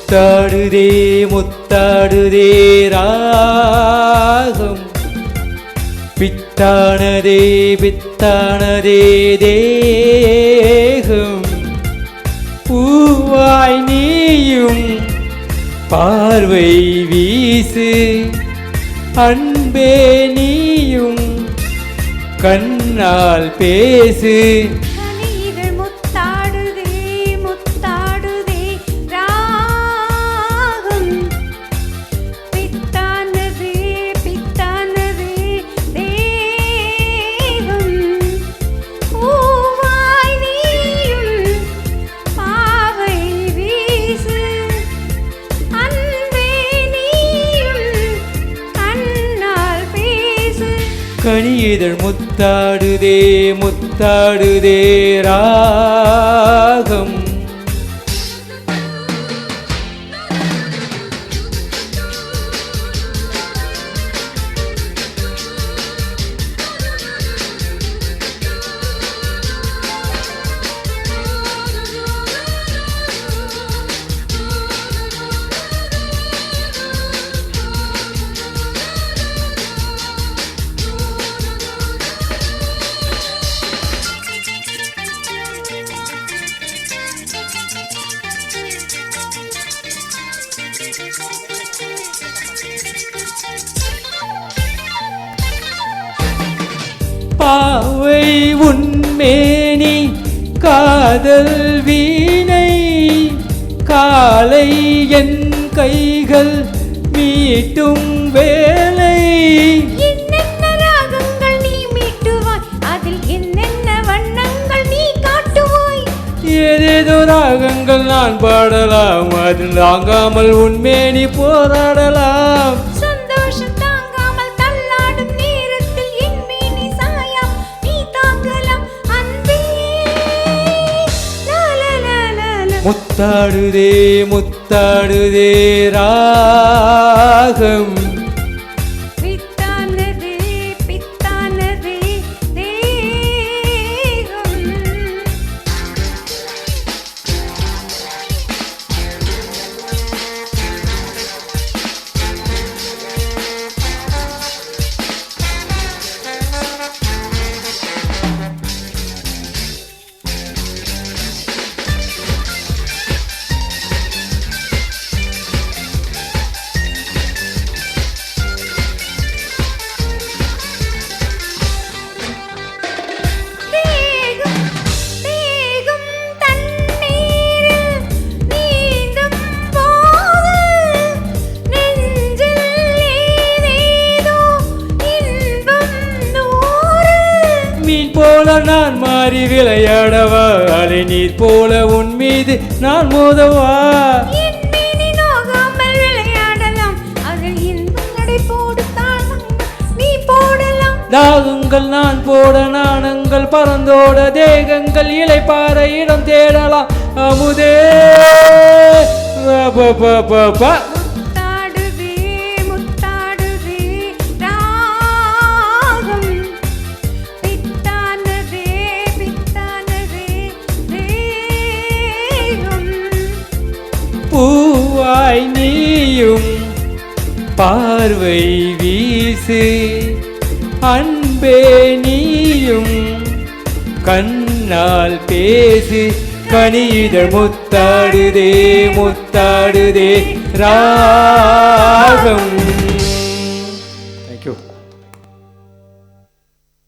முத்தாடுதே முத்தாடுதே ராகம் பித்தானதே பித்தானதே தேகம் பூவாய் நீயும் பார்வை வீசு அன்பே நீயும் கண்ணால் பேசு கனியிதழ் முத்தாடுதே முத்தாடுதே ராகம் பாவை உன்மேனி காதல் வீணை காலை என் கைகள் மீட்டும் வேலை என்னென்ன ராகங்கள் நீ மீட்டுவாய் அதில் என்னென்ன வண்ணங்கள் நீ காட்டுவாய் ஏதேதோ ராகங்கள் நான் பாடலாம் அதில் தாங்காமல் உன்மேனி போராடலாம் முத்தாடுதே முத்தாடுதே ராகம் பித்தானதே பித்தானதே தேகம் போல நான் மாறி விளையாடவா அலை நீர் போல உன் மீது நான் மோதவா தாகங்கள் நான் போட நாணங்கள் பறந்தோட தேகங்கள் இலை பாறை இடம் தேடலாம் அமுதே பூவாய் நீயும் பார்வை வீசு அன்பே நீயும் கண்ணால் பேசு கனியிதழ் முத்தாடுதே முத்தாடுதே ராகம்